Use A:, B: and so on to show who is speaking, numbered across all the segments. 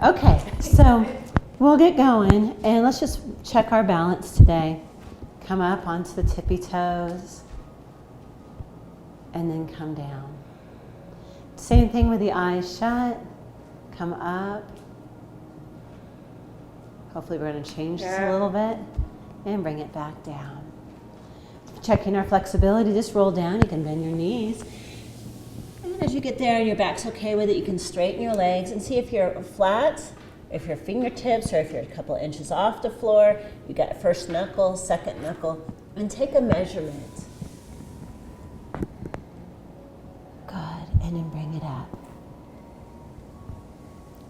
A: Okay, so we'll get going and let's just check our balance today. Come up onto the tippy toes and then come down. Same thing with the eyes shut. Come up. Hopefully we're going to change this a little bit and bring it back down. Checking our flexibility, just roll down. You can bend your knees. And as you get there and your back's okay with it, you can straighten your legs and see if you're flat, if your fingertips, or if you're a couple of inches off the floor. You got first knuckle, second knuckle, and take a measurement. Good, and then bring it up.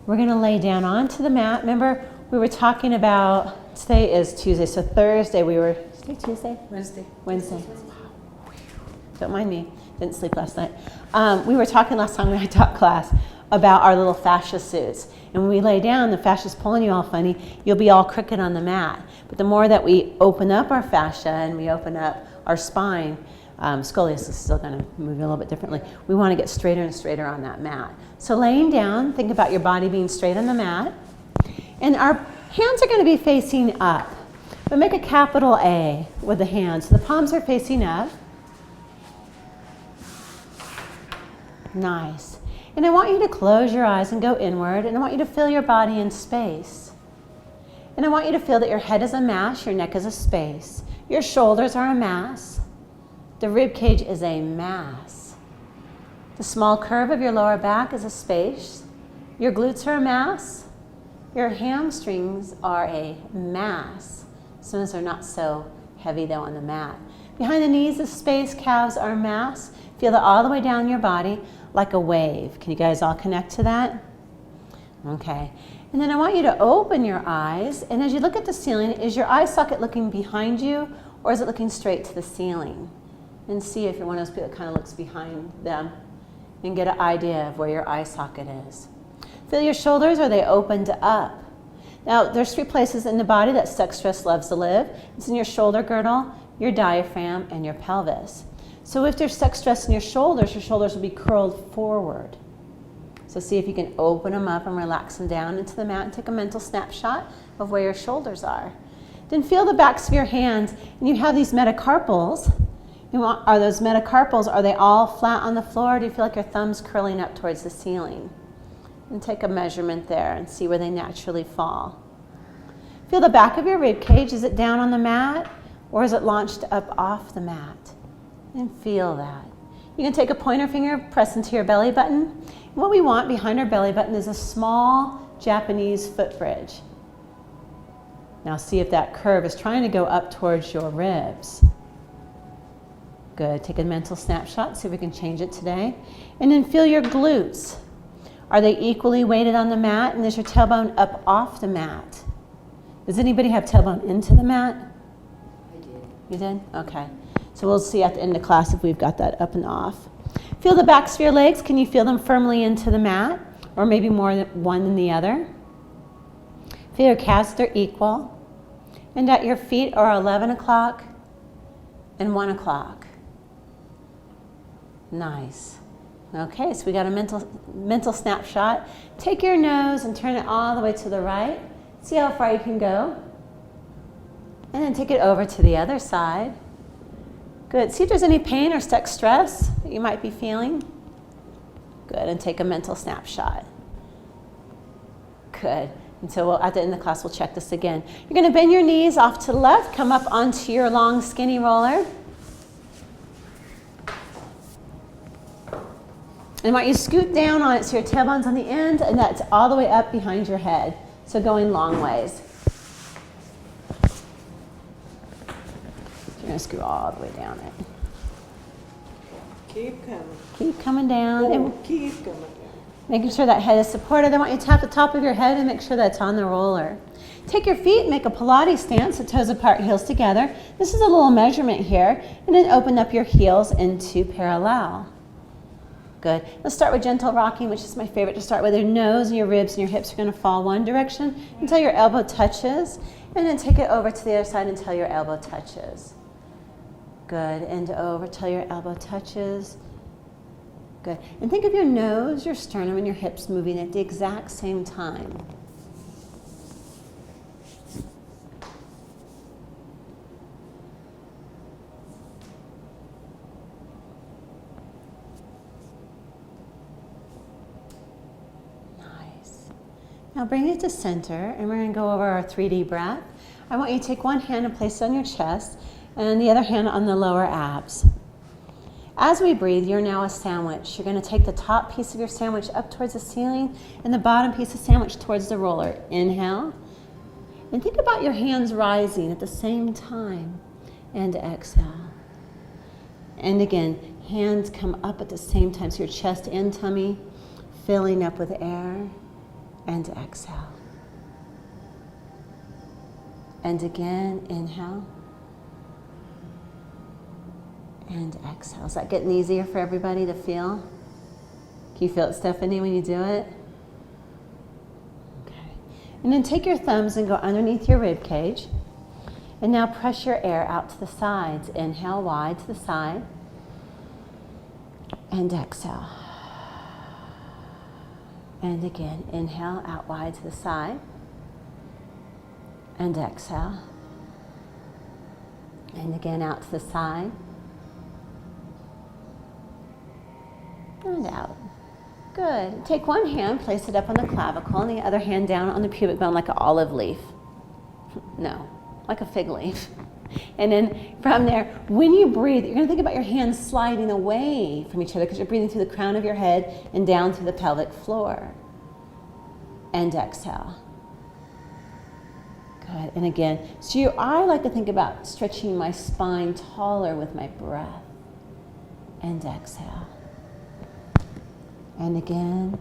A: We're going to lay down onto the mat. Remember, we were talking about, today is Tuesday, so Thursday we were, Tuesday?
B: Wednesday.
A: Don't mind me, didn't sleep last night. We were talking last time when I taught class about our little fascia suits. And when we lay down, the fascia's pulling you all funny, you'll be all crooked on the mat. But the more that we open up our fascia and we open up our spine, scoliosis is still going to move a little bit differently. We want to get straighter and straighter on that mat. So laying down, think about your body being straight on the mat. And our hands are going to be facing up. But make a capital A with the hands. So the palms are facing up. Nice. And I want you to close your eyes and go inward, and I want you to feel your body in space. And I want you to feel that your head is a mass, your neck is a space. Your shoulders are a mass. The rib cage is a mass. The small curve of your lower back is a space. Your glutes are a mass. Your hamstrings are a mass. Sometimes they're not so heavy though on the mat. Behind the knees is space, calves are a mass. Feel that all the way down your body like a wave. Can you guys all connect to that? Okay. And then I want you to open your eyes, and as you look at the ceiling, is your eye socket looking behind you or is it looking straight to the ceiling? And see if you're one of those people that kind of looks behind them and get an idea of where your eye socket is. Feel your shoulders, are they opened up? Now, there's 3 places in the body that sex stress loves to live. It's in your shoulder girdle, your diaphragm, and your pelvis. So if there's sex stress in your shoulders will be curled forward. So see if you can open them up and relax them down into the mat and take a mental snapshot of where your shoulders are. Then feel the backs of your hands, and you have these metacarpals. Are those metacarpals, are they all flat on the floor, or do you feel like your thumb's curling up towards the ceiling? And take a measurement there and see where they naturally fall. Feel the back of your rib cage. Is it down on the mat or is it launched up off the mat? And feel that. You can take a pointer finger, press into your belly button. And what we want behind our belly button is a small Japanese foot bridge. Now see if that curve is trying to go up towards your ribs. Good. Take a mental snapshot, see if we can change it today. And then feel your glutes. Are they equally weighted on the mat? And is your tailbone up off the mat? Does anybody have tailbone into the mat?
B: I did.
A: You did? Okay. So we'll see at the end of class if we've got that up and off. Feel the backs of your legs. Can you feel them firmly into the mat? Or maybe more than one than the other? Feel your calves, they're equal. And at your feet are 11 o'clock and 1 o'clock. Nice. Okay, so we got a mental snapshot. Take your nose and turn it all the way to the right. See how far you can go. And then take it over to the other side. Good. See if there's any pain or sex stress that you might be feeling. Good, and take a mental snapshot. Good. And so at the end of the class, we'll check this again. You're going to bend your knees off to the left, come up onto your long skinny roller. And I want you to scoot down on it so your tailbone's on the end and that's all the way up behind your head. So going long ways. You're going to scoot all the way down it.
B: Keep coming.
A: Keep coming down.
B: Oh,
A: And
B: keep coming down.
A: making sure that head is supported. I want you to tap the top of your head and make sure that's on the roller. Take your feet, make a Pilates stance, so toes apart, heels together. This is a little measurement here. And then open up your heels into parallel. Good. Let's start with gentle rocking, which is my favorite to start with. Your nose and your ribs and your hips are going to fall one direction until your elbow touches. And then take it over to the other side until your elbow touches. Good. And over till your elbow touches. Good. And think of your nose, your sternum, and your hips moving at the exact same time. Now bring it to center, and we're going to go over our 3D breath. I want you to take one hand and place it on your chest, and the other hand on the lower abs. As we breathe, you're now a sandwich. You're going to take the top piece of your sandwich up towards the ceiling and the bottom piece of sandwich towards the roller. Inhale. And think about your hands rising at the same time. And exhale. And again, hands come up at the same time. So your chest and tummy filling up with air. And exhale. And again, inhale. And exhale. Is that getting easier for everybody to feel? Can you feel it, Stephanie, when you do it? Okay. And then take your thumbs and go underneath your rib cage. And now press your air out to the sides. Inhale wide to the side. And exhale. And again, inhale out wide to the side. And exhale. And again out to the side. And out. Good. Take one hand, place it up on the clavicle, and the other hand down on the pubic bone like an olive leaf. No, like a fig leaf. And then from there, when you breathe, you're going to think about your hands sliding away from each other because you're breathing through the crown of your head and down through the pelvic floor. And exhale. Good. And again, so I like to think about stretching my spine taller with my breath. And exhale. And again.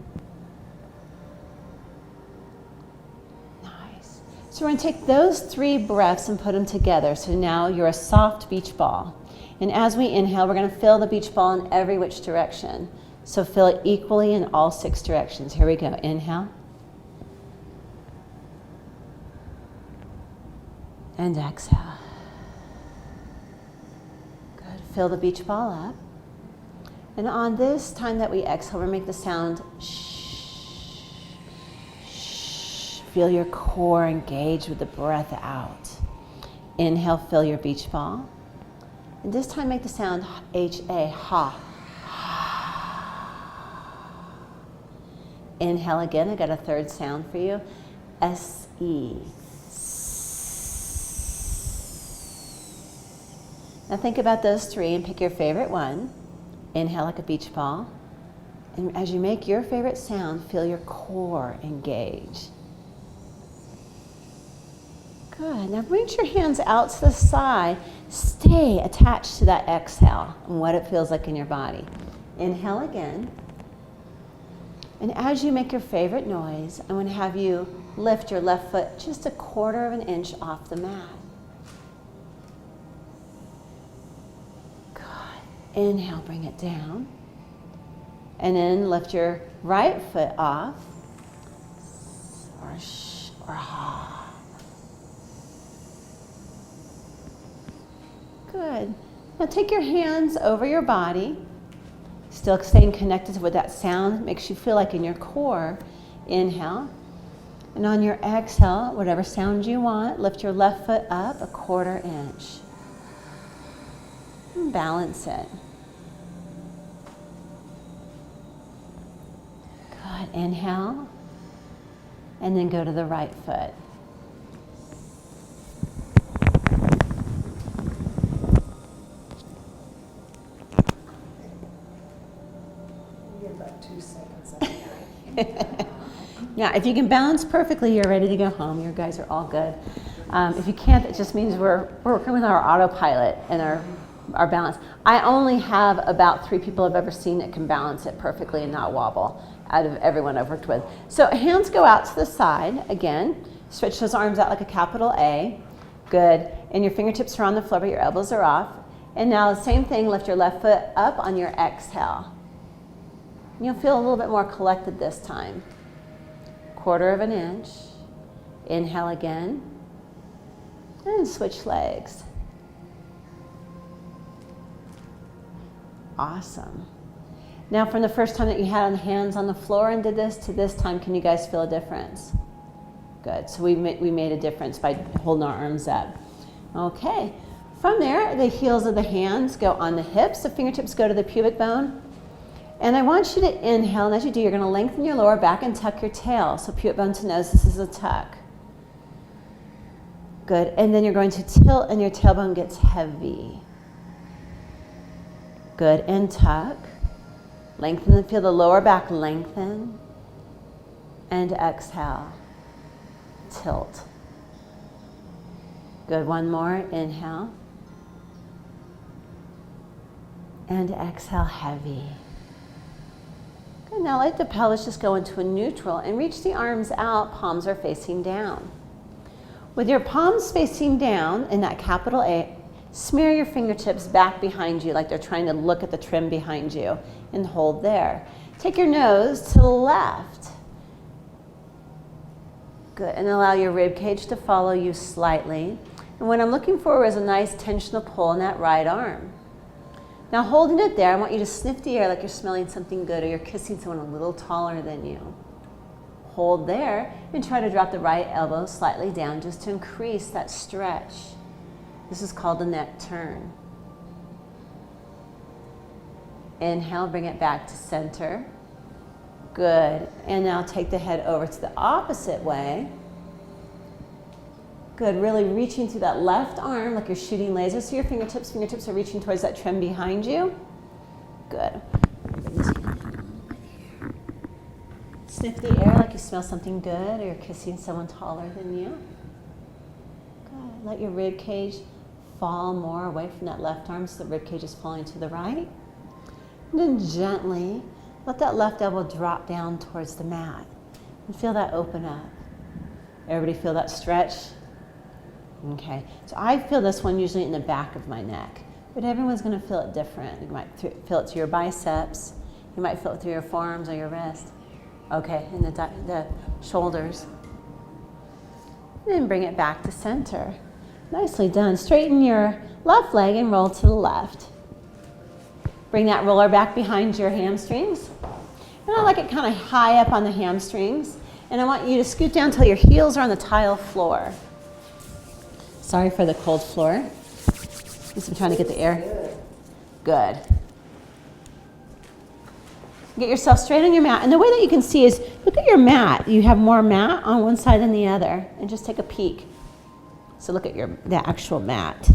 A: Nice. So we're going to take those 3 breaths and put them together. So now you're a soft beach ball. And as we inhale, we're going to fill the beach ball in every which direction. So fill it equally in all 6 directions. Here we go. Inhale. And exhale. Good. Fill the beach ball up. And on this time that we exhale, we'll make the sound shh, shh. Feel your core engage with the breath out. Inhale, fill your beach ball. And this time make the sound H-A, ha. Inhale again, I got a third sound for you. S-E. Now think about those 3 and pick your favorite one. Inhale like a beach ball. And as you make your favorite sound, feel your core engage. Good. Now reach your hands out to the side. Stay attached to that exhale and what it feels like in your body. Inhale again. And as you make your favorite noise, I'm going to have you lift your left foot just 1/4 of an inch off the mat. Inhale, bring it down. And then lift your right foot off. Or sh, or ha. Good. Now take your hands over your body. Still staying connected to what that sound makes you feel like in your core. Inhale. And on your exhale, whatever sound you want, lift your left foot up 1/4 inch. And balance it. Good. Inhale. And then go to the right foot.
B: Give about 2 seconds.
A: Now, if you can balance perfectly, you're ready to go home. You guys are all good. If you can't, it just means we're working with our autopilot and our balance. I only have about 3 people I've ever seen that can balance it perfectly and not wobble out of everyone I've worked with. So hands go out to the side. Again, stretch those arms out like a capital A. Good. And your fingertips are on the floor, but your elbows are off. And now the same thing, lift your left foot up on your exhale. You'll feel a little bit more collected this time. 1/4 of an inch. Inhale again. And switch legs. Awesome. Now from the first time that you had hands on the floor and did this to this time, can you guys feel a difference? Good. So we made a difference by holding our arms up. Okay. From there, the heels of the hands go on the hips. The fingertips go to the pubic bone. And I want you to inhale, and as you do, you're going to lengthen your lower back and tuck your tail. So pivot bone to nose, this is a tuck. Good, and then you're going to tilt and your tailbone gets heavy. Good, and tuck. Lengthen and feel the lower back lengthen. And exhale. Tilt. Good, one more, inhale. And exhale, heavy. Good, now let the pelvis just go into a neutral and reach the arms out, palms are facing down. With your palms facing down in that capital A, smear your fingertips back behind you like they're trying to look at the trim behind you and hold there. Take your nose to the left. Good, and allow your rib cage to follow you slightly. And what I'm looking for is a nice tensional pull in that right arm. Now holding it there, I want you to sniff the air like you're smelling something good or you're kissing someone a little taller than you. Hold there and try to drop the right elbow slightly down just to increase that stretch. This is called the neck turn. Inhale, bring it back to center. Good, and now take the head over to the opposite way. Good, really reaching through that left arm like you're shooting lasers. So your fingertips are reaching towards that trim behind you. Good. Sniff the air like you smell something good or you're kissing someone taller than you. Good. Let your rib cage fall more away from that left arm so the rib cage is falling to the right. And then gently let that left elbow drop down towards the mat and feel that open up. Everybody feel that stretch? Okay, so I feel this one usually in the back of my neck, but everyone's going to feel it different. You might feel it to your biceps. You might feel it through your forearms or your wrist. Okay, and the shoulders. And then bring it back to center. Nicely done. Straighten your left leg and roll to the left. Bring that roller back behind your hamstrings. And I like it kind of high up on the hamstrings. And I want you to scoot down until your heels are on the tile floor. Sorry for the cold floor. Just I'm trying to get the air. Good. Get yourself straight on your mat. And the way that you can see is, look at your mat. You have more mat on one side than the other. And just take a peek. So look at the actual mat.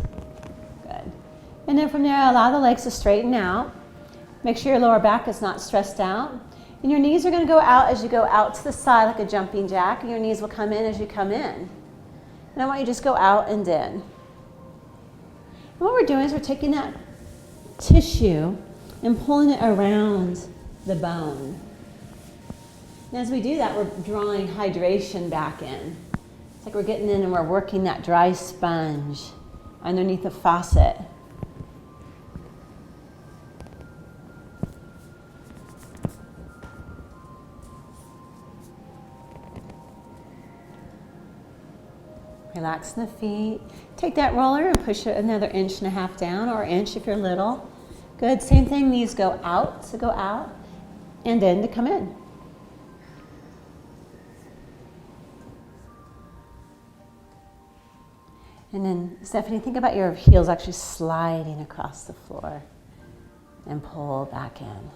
A: Good. And then from there, allow the legs to straighten out. Make sure your lower back is not stressed out. And your knees are going to go out as you go out to the side like a jumping jack. And your knees will come in as you come in. And I want you to just go out and in. And what we're doing is we're taking that tissue and pulling it around the bone. And as we do that, we're drawing hydration back in. It's like we're getting in and we're working that dry sponge underneath the faucet. Relax the feet. Take that roller and push it another 1.5 inches down, or 1 inch if you're little. Good. Same thing. Knees go out, so go out, and then to come in. And then, Stephanie, think about your heels actually sliding across the floor and pull back in.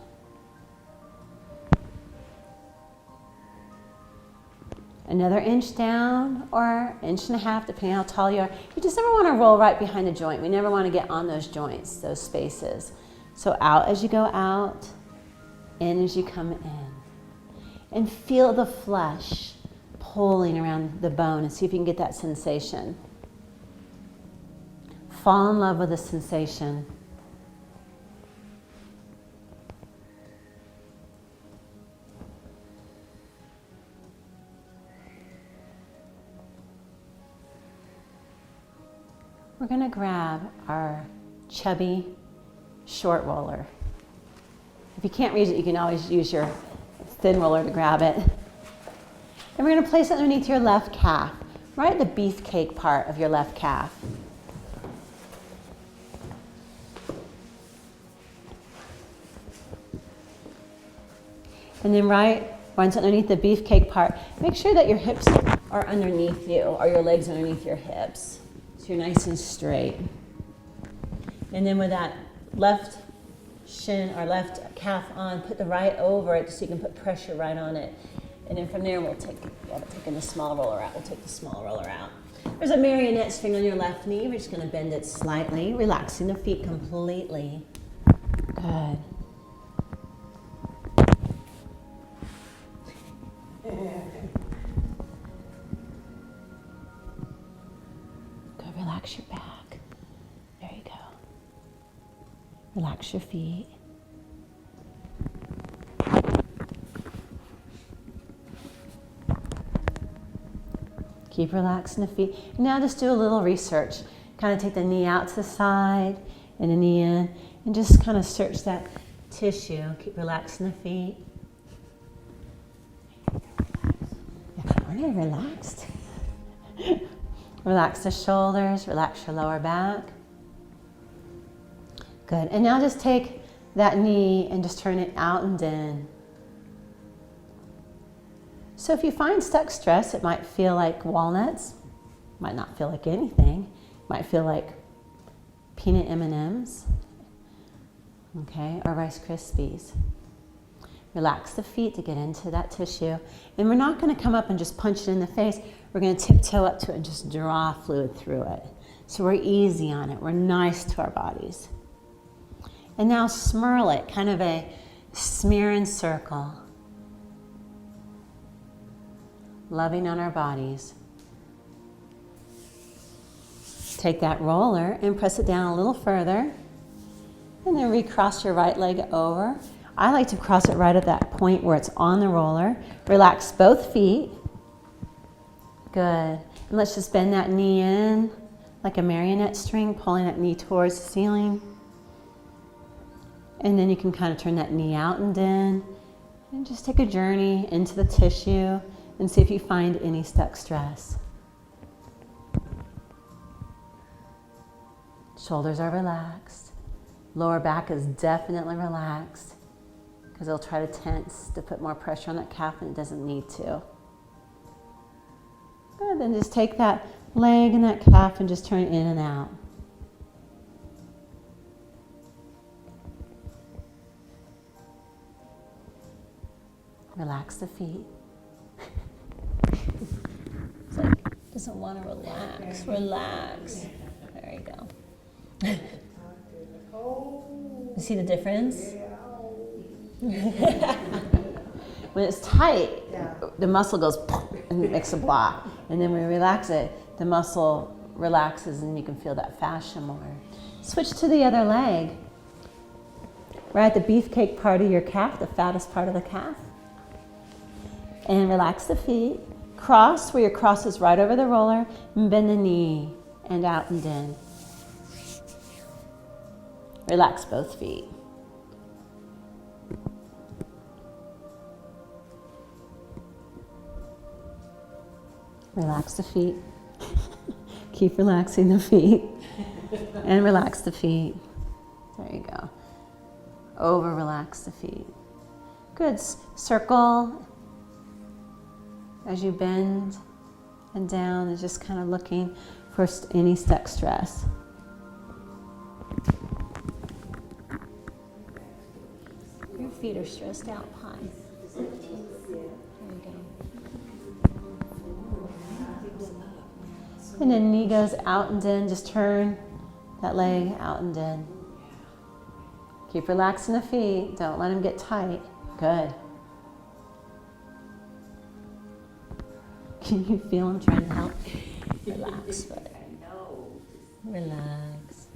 A: Another 1 inch down or 1.5 inches, depending on how tall you are. You just never want to roll right behind the joint. We never want to get on those joints, those spaces. So out as you go out, in as you come in. And feel the flesh pulling around the bone and see if you can get that sensation. Fall in love with the sensation. We're going to grab our chubby short roller. If you can't reach it, you can always use your thin roller to grab it. And we're going to place it underneath your left calf, right at the beefcake part of your left calf. And then once underneath the beefcake part, make sure that your hips are underneath you or your legs underneath your hips. So you're nice and straight. And then with that left shin or left calf on, put the right over it so you can put pressure right on it. And then from there, we'll take, taking the small roller out, we'll take the small roller out. There's a marionette string on your left knee. We're just going to bend it slightly, relaxing the feet completely. Good. Good, relax your back. There you go. Relax your feet. Keep relaxing the feet. Now just do a little research. Kind of take the knee out to the side and the knee in and just kind of search that tissue. Keep relaxing the feet. Aren't I relaxed? Relax the shoulders, relax your lower back. Good. And now just take that knee and just turn it out and in. So if you find stuck stress, it might feel like walnuts, might not feel like anything, might feel like peanut M&Ms, okay, or Rice Krispies. Relax the feet to get into that tissue. And we're not going to come up and just punch it in the face. We're going to tiptoe up to it and just draw fluid through it. So we're easy on it. We're nice to our bodies. And now smurl it, kind of a smear and circle. Loving on our bodies. Take that roller and press it down a little further. And then recross your right leg over. I like to cross it right at that point where it's on the roller. Relax both feet. Good. And let's just bend that knee in like a marionette string, pulling that knee towards the ceiling. And then you can kind of turn that knee out and in. And just take a journey into the tissue and see if you find any stuck stress. Shoulders are relaxed. Lower back is definitely relaxed because it'll try to tense to put more pressure on that calf and it doesn't need to. Good, then just take that leg and that calf and just turn it in and out. Relax the feet. It's like, doesn't want to relax. Relax. There you go. You see the difference? When it's tight, the muscle goes and it makes a block. And then when we relax it, the muscle relaxes and you can feel that fascia more. Switch to the other leg. Right at the beefcake part of your calf, the fattest part of the calf. And relax the feet. Cross where your cross is right over the roller and bend the knee and out and in. Relax both feet. Relax the feet. Keep relaxing the feet. And relax the feet. There you go. Over relax the feet. Good. Circle as you bend and down and just kind of looking for any stuck stress. Your feet are stressed out high. There you go. And then knee goes out and in. Just turn that leg out and in. Keep relaxing the feet. Don't let them get tight. Good. Can you feel them trying to help? Relax. Relax.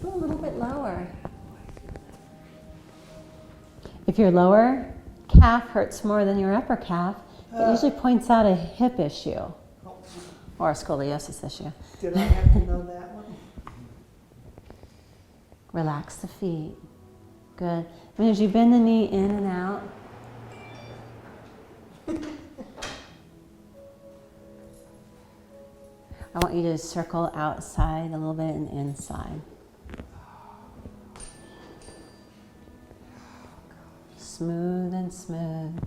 A: Go a little bit lower. If your lower calf hurts more than your upper calf, it usually points out a hip issue or a scoliosis issue.
B: Did I have to know that one?
A: Relax the feet. Good. And as you bend the knee in and out, I want you to circle outside a little bit and inside. Smooth and smooth.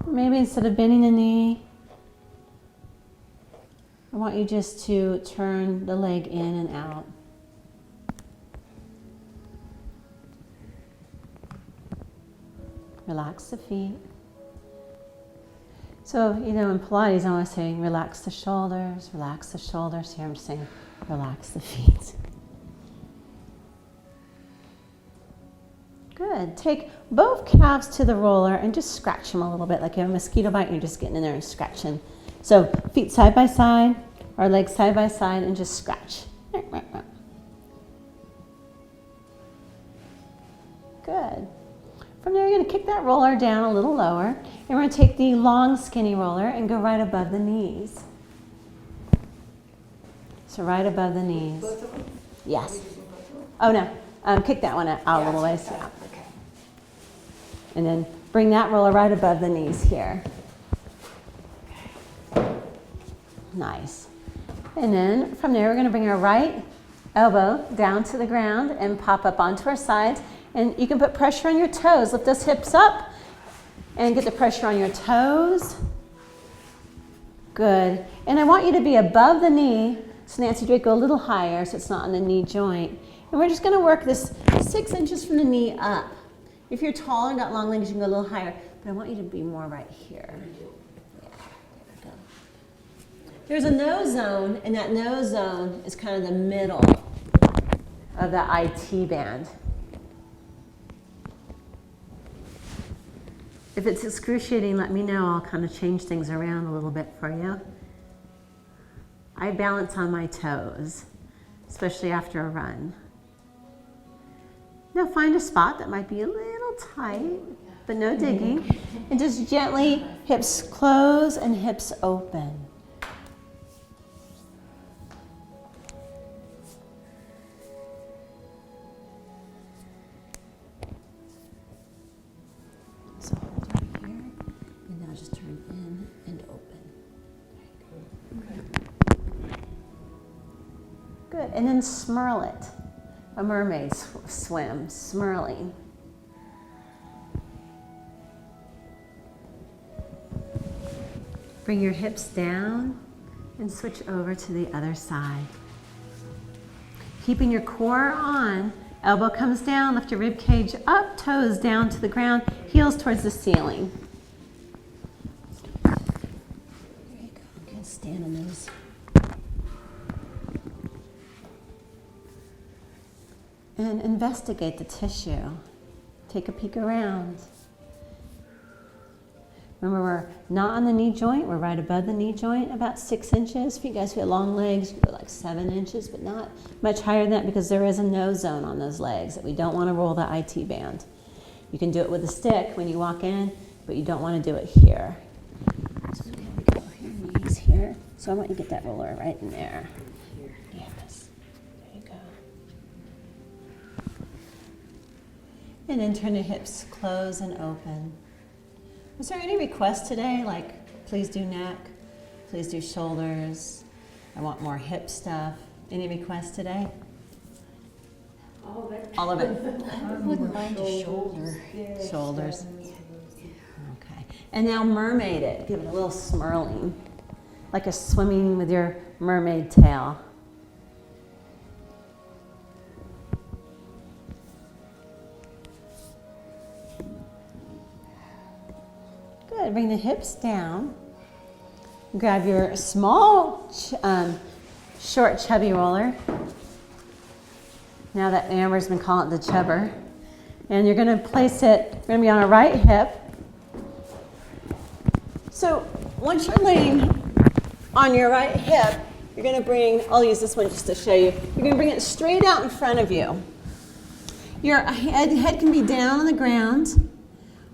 A: Maybe instead of bending the knee, I want want you just to turn the leg in and out. Relax the feet. So, in Pilates, I'm always saying relax the shoulders, relax the shoulders. Here I'm saying relax the feet. Good. Take both calves to the roller and just scratch them a little bit. Like you have a mosquito bite and you're just getting in there and scratching. So feet side by side or legs side by side and just scratch. Good. From there, you're going to kick that roller down a little lower. And we're going to take the long, skinny roller and go right above the knees. So right above the knees. Yes. Oh, no. Kick that one out a little ways. Yeah.
B: Okay.
A: And then bring that roller right above the knees here. Nice. And then from there, we're going to bring our right elbow down to the ground and pop up onto our sides. And you can put pressure on your toes. Lift those hips up and get the pressure on your toes. Good. And I want you to be above the knee. So Nancy Drake, go a little higher so it's not on the knee joint. And we're just going to work this 6 inches from the knee up. If you're taller and got long legs, you can go a little higher. But I want you to be more right here. Yeah, there we go. There's a nose zone, and that nose zone is kind of the middle of the IT band. If it's excruciating, let me know. I'll kind of change things around a little bit for you. I balance on my toes, especially after a run. Now find a spot that might be a little tight, but no digging. And just gently, hips close and hips open. So hold right here, and now just turn in and open. Good, and then smurl it. A mermaid swim, smurling. Bring your hips down and switch over to the other side. Keeping your core on, elbow comes down, lift your rib cage up, toes down to the ground, heels towards the ceiling. There you go, I'm gonna stand on those. And investigate the tissue. Take a peek around. Remember, we're not on the knee joint. We're right above the knee joint, about 6 inches. For you guys who have long legs, you go like 7 inches, but not much higher than that because there is a nose zone on those legs that we don't want to roll the IT band. You can do it with a stick when you walk in, but you don't want to do it here. So here we go. Here, knees here. So I want you to get that roller right in there. Yes. There you go. And then turn the hips close and open. Was there any requests today? Like, please do neck, please do shoulders. I want more hip stuff. Any requests today?
B: All of it.
A: All of it.
B: I wouldn't mind a shoulder.
A: Shoulders. Okay. And now mermaid it. Give it a little smurling. Like a swimming with your mermaid tail. Good. Bring the hips down. Grab your small, short, chubby roller. Now that Amber's been calling it the chubber. And you're going to place it, you're going to be on a right hip. So once you're laying on your right hip, you're going to bring, I'll use this one just to show you. You're going to bring it straight out in front of you. Your head can be down on the ground,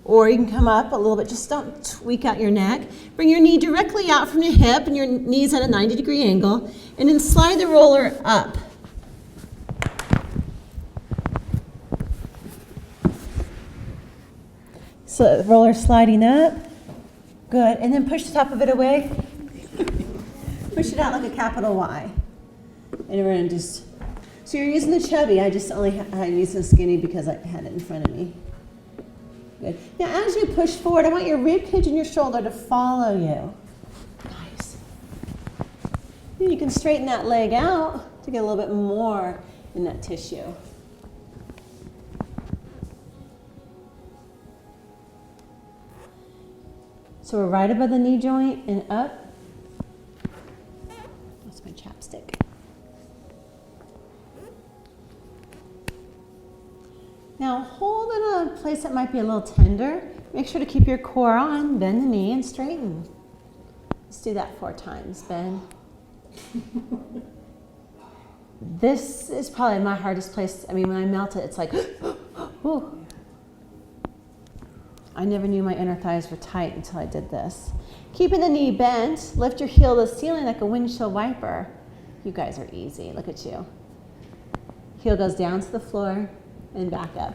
A: or you can come up a little bit. Just don't tweak out your neck. Bring your knee directly out from your hip, and your knee's at a 90-degree angle, and then slide the roller up. So the roller sliding up. Good. And then push the top of it away. Push it out like a capital Y. And we're going to just, so you're using the chubby. I just only used the skinny because I had it in front of me. Good. Now as you push forward, I want your rib cage and your shoulder to follow you. Nice. You can straighten that leg out to get a little bit more in that tissue. So we're right above the knee joint and up. That's my chapstick. Now hold in a place that might be a little tender. Make sure to keep your core on. Bend the knee and straighten. Let's do that 4 times. Bend. This is probably my hardest place. I mean, when I melt it, it's like, whew. I never knew my inner thighs were tight until I did this. Keeping the knee bent, lift your heel to the ceiling like a windshield wiper. You guys are easy. Look at you. Heel goes down to the floor and back up.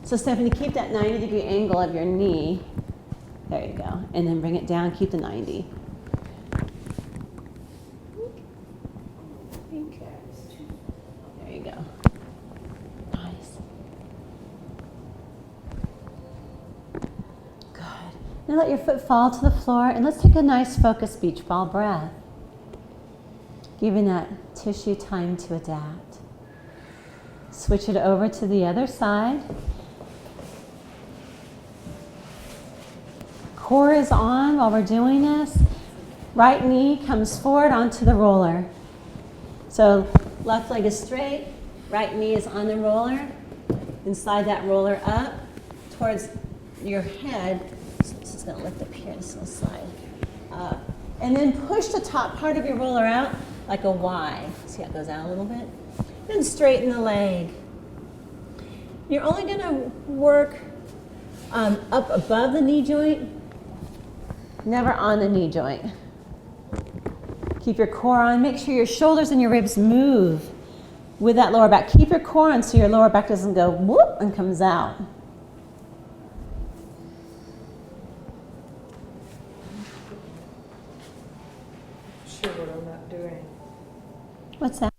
A: So Stephanie, keep that 90-degree angle of your knee. There you go. And then bring it down. Keep the 90. There you go. Nice. Good. Now let your foot fall to the floor, and let's take a nice focused beach ball breath, giving that tissue time to adapt. Switch it over to the other side. Core is on while we're doing this. Right knee comes forward onto the roller. So left leg is straight, right knee is on the roller, and slide that roller up towards your head. So this is going to lift up here, this will slide up. And then push the top part of your roller out like a Y. See how it goes out a little bit? Then straighten the leg. You're only going to work up above the knee joint, never on the knee joint. Keep your core on. Make sure your shoulders and your ribs move with that lower back. Keep your core on so your lower back doesn't go whoop and comes out.
B: Sure what I'm not doing.
A: What's that?